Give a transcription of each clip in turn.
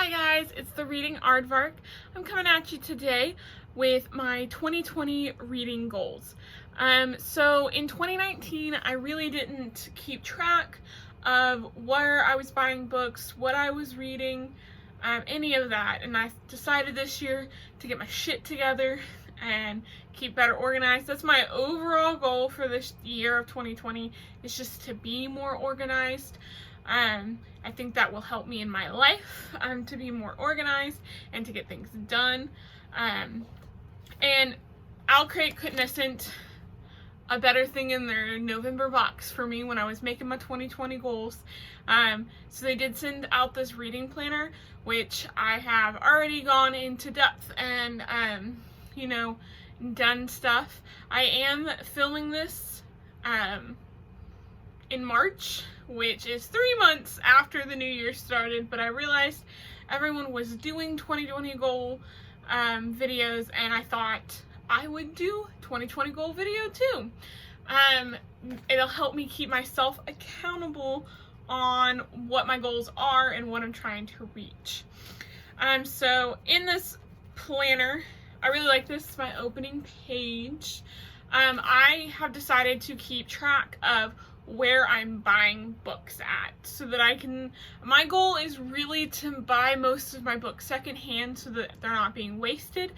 Hi guys, it's the Reading Aardvark. I'm coming at you today with my 2020 reading goals. So in 2019, I really didn't keep track of where I was buying books, what I was reading, any of that. And I decided this year to get my shit together and keep better organized. That's my overall goal for this year of 2020, is just to be more organized. I think that will help me in my life to be more organized and to get things done. And Owlcrate couldn't have sent a better thing in their November box for me when I was making my 2020 goals. So they did send out this reading planner, which I have already gone into depth and, done stuff. I am filming this in March, which is 3 months after the new year started, but I realized everyone was doing 2020 goal videos, and I thought I would do 2020 goal video too. It'll help me keep myself accountable on what my goals are and what I'm trying to reach. So in this planner, I really like this. It's my opening page. I have decided to keep track of where I'm buying books at so that my goal is really to buy most of my books secondhand so that they're not being wasted.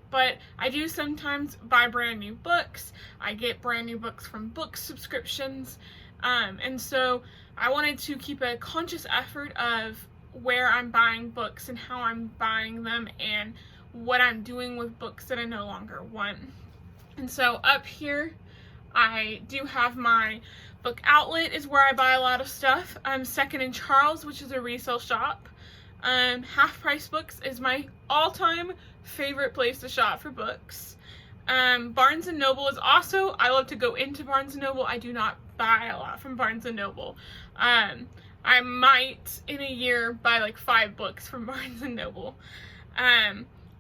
But I do sometimes buy brand new books. I get brand new books from book subscriptions. And so I wanted to keep a conscious effort of where I'm buying books and how I'm buying them and what I'm doing with books that I no longer want. And so up here, I do have my book outlet is where I buy a lot of stuff. Second and Charles, which is a resale shop. Half Price Books is my all-time favorite place to shop for books. Barnes & Noble is also, I love to go into Barnes & Noble. I do not buy a lot from Barnes & Noble. I might in a year buy like 5 books from Barnes & Noble.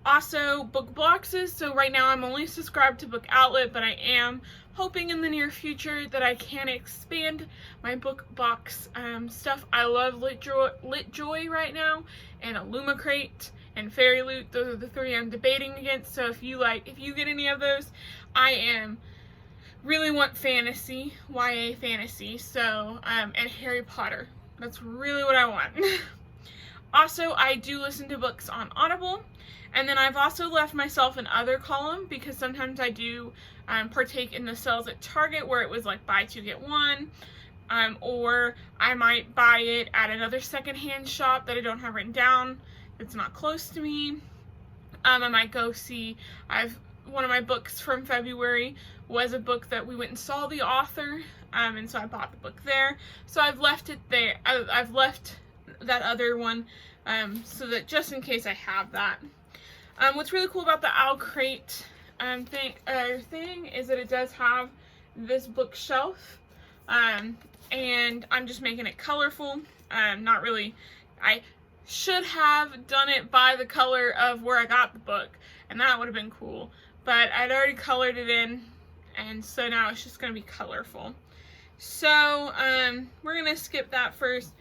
Also, book boxes. So right now I'm only subscribed to Book Outlet, but I am hoping in the near future that I can expand my book box stuff. I love LitJoy right now, and Illumicrate and Fairy Loot. Those are the 3 I'm debating against. So if you get any of those, I really want fantasy, YA fantasy. So and Harry Potter. That's really what I want. Also, I do listen to books on Audible. And then I've also left myself an other column because sometimes I do partake in the sales at Target where it was like buy 2 get 1, or I might buy it at another secondhand shop that I don't have written down that's not close to me. I might go see, one of my books from February was a book that we went and saw the author, and so I bought the book there. So I've left it there. I've left that other one so that just in case I have that. What's really cool about the Owlcrate thing is that it does have this bookshelf, and I'm just making it colorful. Not really. I should have done it by the color of where I got the book, and that would have been cool. But I'd already colored it in, and so now it's just going to be colorful. So we're going to skip that first.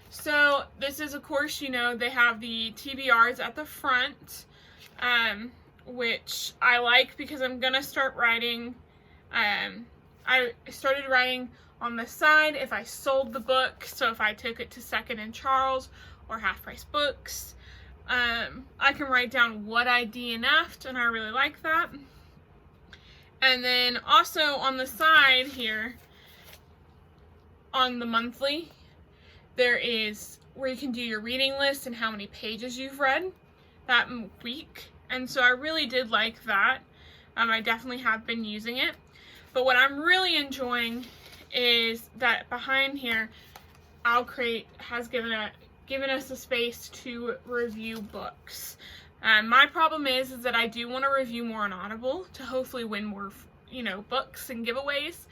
So this is, of course, they have the TBRs at the front. Which I like because I'm gonna start writing. I started writing on the side if I sold the book, so if I took it to Second and Charles or Half Price Books, I can write down what I DNF'd, and I really like that. And then also on the side here, on the monthly, there is where you can do your reading list and how many pages you've read that week. And so I really did like that. I definitely have been using it. But what I'm really enjoying is that behind here, Owlcrate has given us a space to review books. My problem is that I do want to review more on Audible to hopefully win more, books and giveaways.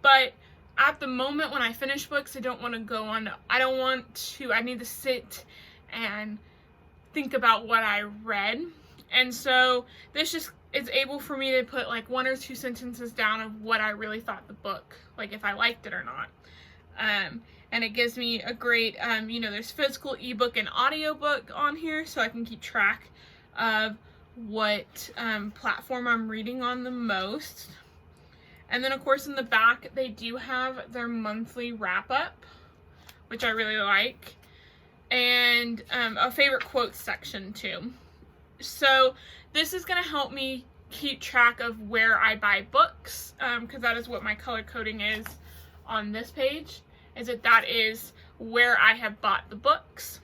But at the moment when I finish books, I don't want to go on. I need to sit and think about what I read. And so this just is able for me to put like 1 or 2 sentences down of what I really thought the book, like if I liked it or not. and it gives me a great, there's physical, ebook, and audiobook on here, so I can keep track of what platform I'm reading on the most. And then, of course, in the back, they do have their monthly wrap-up, which I really like, and a favorite quotes section, too. So this is going to help me keep track of where I buy books, because that is what my color coding is on this page, is that is where I have bought the books.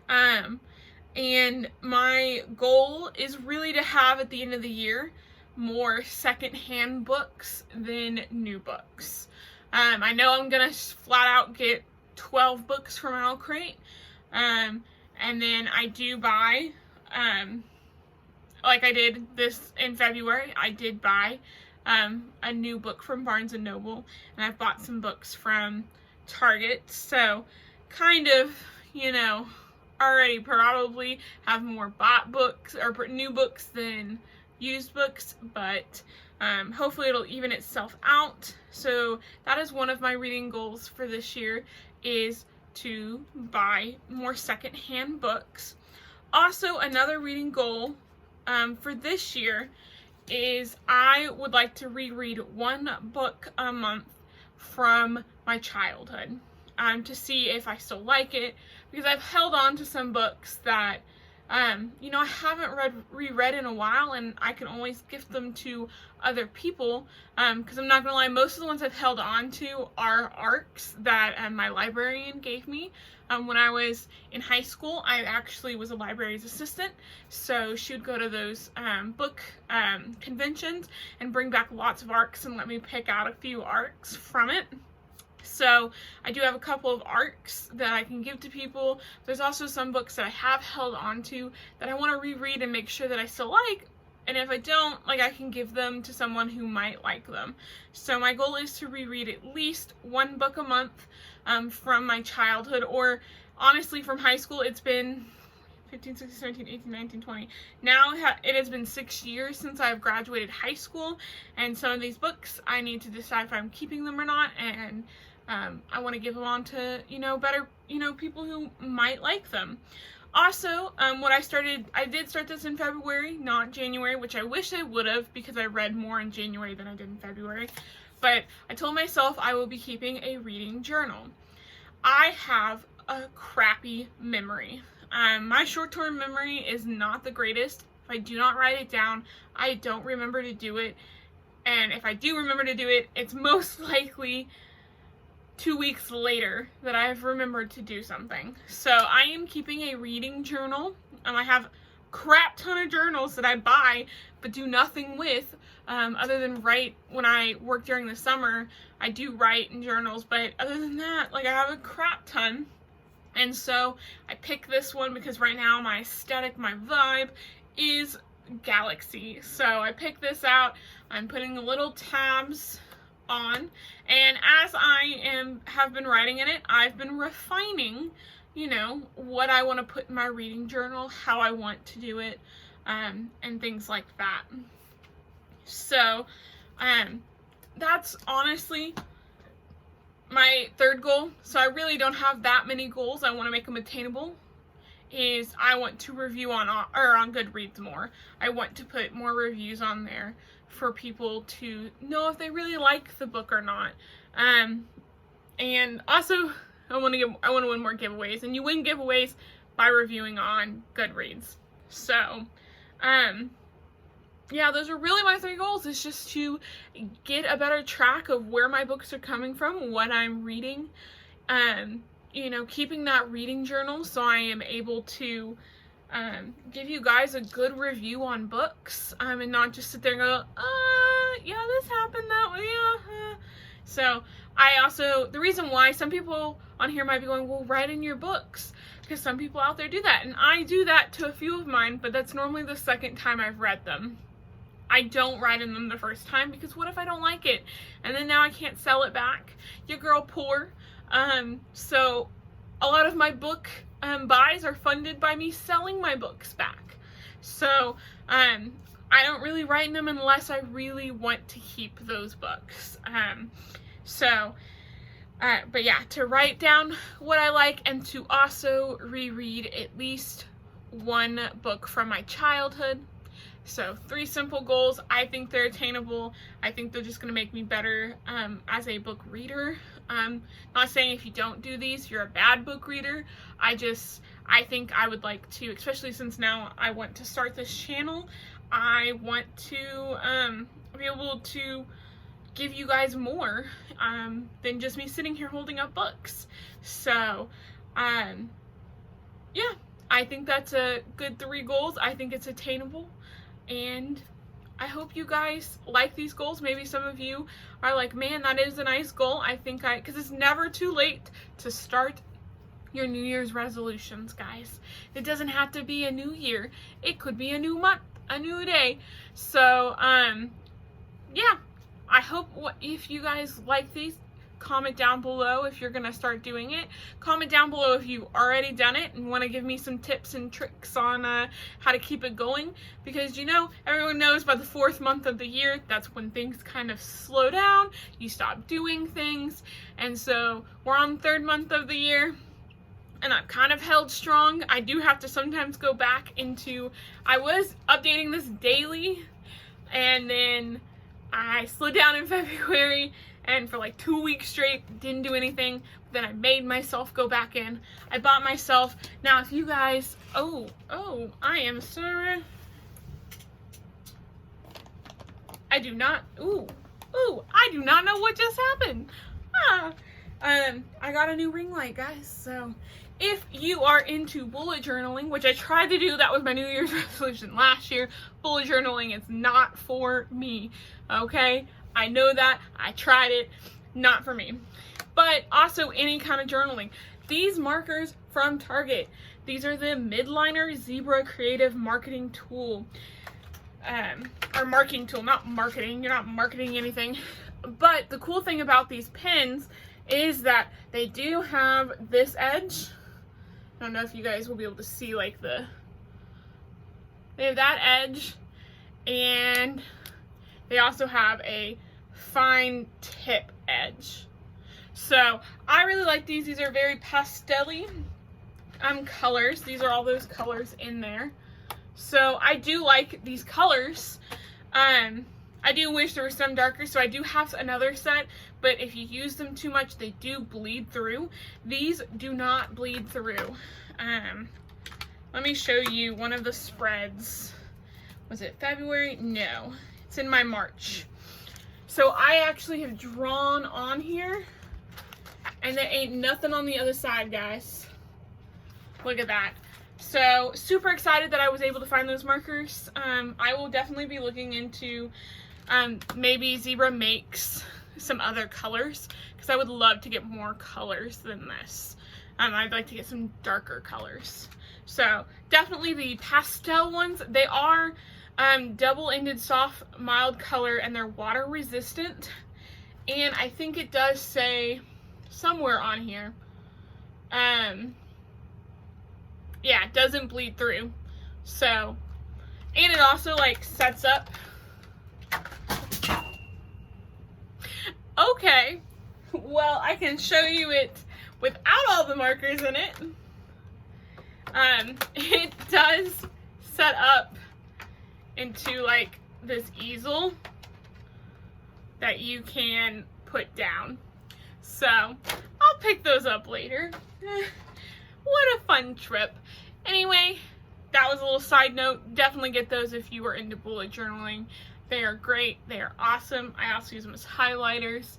And my goal is really to have, at the end of the year, more secondhand books than new books. I know I'm gonna flat out get 12 books from OwlCrate, and then I do buy, like I did this in February, I did buy a new book from Barnes & Noble, and I've bought some books from Target, so kind of, already probably have more bought books or new books than used books, but hopefully it'll even itself out. So that is one of my reading goals for this year, is to buy more secondhand books. Also, another reading goal for this year is I would like to reread one book a month from my childhood, to see if I still like it, because I've held on to some books that I haven't reread in a while, and I can always gift them to other people, because I'm not gonna lie, most of the ones I've held on to are ARCs that my librarian gave me. When I was in high school, I actually was a library's assistant, so she would go to those book conventions and bring back lots of ARCs and let me pick out a few ARCs from it. So I do have a couple of ARCs that I can give to people. There's also some books that I have held on to that I want to reread and make sure that I still like, and if I don't, I can give them to someone who might like them. So my goal is to reread at least one book a month from my childhood, or honestly from high school. It's been 15, 16, 17, 18, 19, 20. Now it has been 6 years since I've graduated high school, and some of these books I need to decide if I'm keeping them or not, and I want to give them on to, better, people who might like them. Also, I did start this in February, not January, which I wish I would have, because I read more in January than I did in February. But I told myself I will be keeping a reading journal. I have a crappy memory. My short-term memory is not the greatest. If I do not write it down, I don't remember to do it. And if I do remember to do it, it's most likely 2 weeks later that I've remembered to do something. So I am keeping a reading journal. I have a crap ton of journals that I buy but do nothing with, other than write when I work during the summer. I do write in journals, but other than that, I have a crap ton. And so I picked this one because right now my aesthetic, my vibe is Galaxy. So I picked this out. I'm putting the little tabs on, and as I have been writing in it, I've been refining, what I want to put in my reading journal, how I want to do it, and things like that. So, that's honestly my third goal. So I really don't have that many goals. I want to make them attainable. Is I want to review on Goodreads more. I want to put more reviews on there for people to know if they really like the book or not. And also I want to win more giveaways, and you win giveaways by reviewing on Goodreads. So yeah, those are really my 3 goals, is just to get a better track of where my books are coming from, what I'm reading, keeping that reading journal so I am able to give you guys a good review on books, and not just sit there and go, yeah, this happened that way, yeah. So the reason why some people on here might be going, well, write in your books, because some people out there do that, and I do that to a few of mine, but that's normally the second time I've read them. I don't write in them the first time, because what if I don't like it? And then now I can't sell it back. Your girl poor. So a lot of my book buys are funded by me selling my books back. So I don't really write in them unless I really want to keep those books. So But yeah, to write down what I like and to also reread at least one book from my childhood. So 3 simple goals. I think they're attainable. I think they're just going to make me better as a book reader. Not saying if you don't do these, you're a bad book reader. I think I would like to, especially since now I want to start this channel, I want to be able to give you guys more than just me sitting here holding up books. So, yeah, I think that's a good 3 goals. I think it's attainable, and I hope you guys like these goals. Maybe some of you are like, man, that is a nice goal. Because it's never too late to start your New Year's resolutions, guys. It doesn't have to be a new year. It could be a new month, a new day. So, yeah, I hope if you guys like these, comment down below if you're gonna start doing it. Comment down below if you've already done it and want to give me some tips and tricks on how to keep it going, because everyone knows by the 4th month of the year, that's when things kind of slow down, you stop doing things, and so we're on the 3rd month of the year and I've kind of held strong. I do have to sometimes go back into, I was updating this daily, and then I slowed down in February, and for like 2 weeks straight, didn't do anything. Then I made myself go back in. I bought myself, now if you guys, I am sorry. I do not know what just happened. I got a new ring light, guys, so if you are into bullet journaling, which I tried to do, that was my New Year's resolution last year, bullet journaling is not for me, okay? I know that, I tried it, not for me. But also any kind of journaling. These markers from Target, these are the Midliner Zebra Creative Marketing Tool. Or marking tool, not marketing, you're not marketing anything. But the cool thing about these pens is that they do have this edge. I don't know if you guys will be able to see they have that edge, and they also have a fine tip edge. So I really like these. These are very pastel-y colors. These are all those colors in there. So I do like these colors. I do wish there were some darker, so I do have another set, but if you use them too much, they do bleed through. These do not bleed through. Let me show you one of the spreads. Was it February? No, it's in my March. So I actually have drawn on here, and there ain't nothing on the other side, guys. Look at that. So super excited that I was able to find those markers. I will definitely be looking into maybe Zebra makes some other colors, because I would love to get more colors than this. I'd like to get some darker colors. So definitely the pastel ones, they are double-ended soft mild color, and they're water resistant, and I think it does say somewhere on here, yeah, it doesn't bleed through. So, and it also sets up. Okay, well, I can show you it without all the markers in it. It does set up into this easel that you can put down. So I'll pick those up later. What a fun trip. Anyway, that was a little side note. Definitely get those if you are into bullet journaling. They are great. They are awesome. I also use them as highlighters.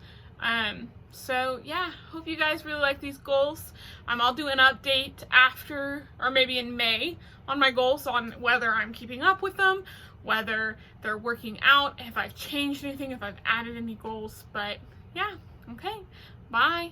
So yeah, hope you guys really like these goals. I'll do an update after, or maybe in May, on my goals, on whether I'm keeping up with them, whether they're working out, if I've changed anything, if I've added any goals. But yeah, okay, bye.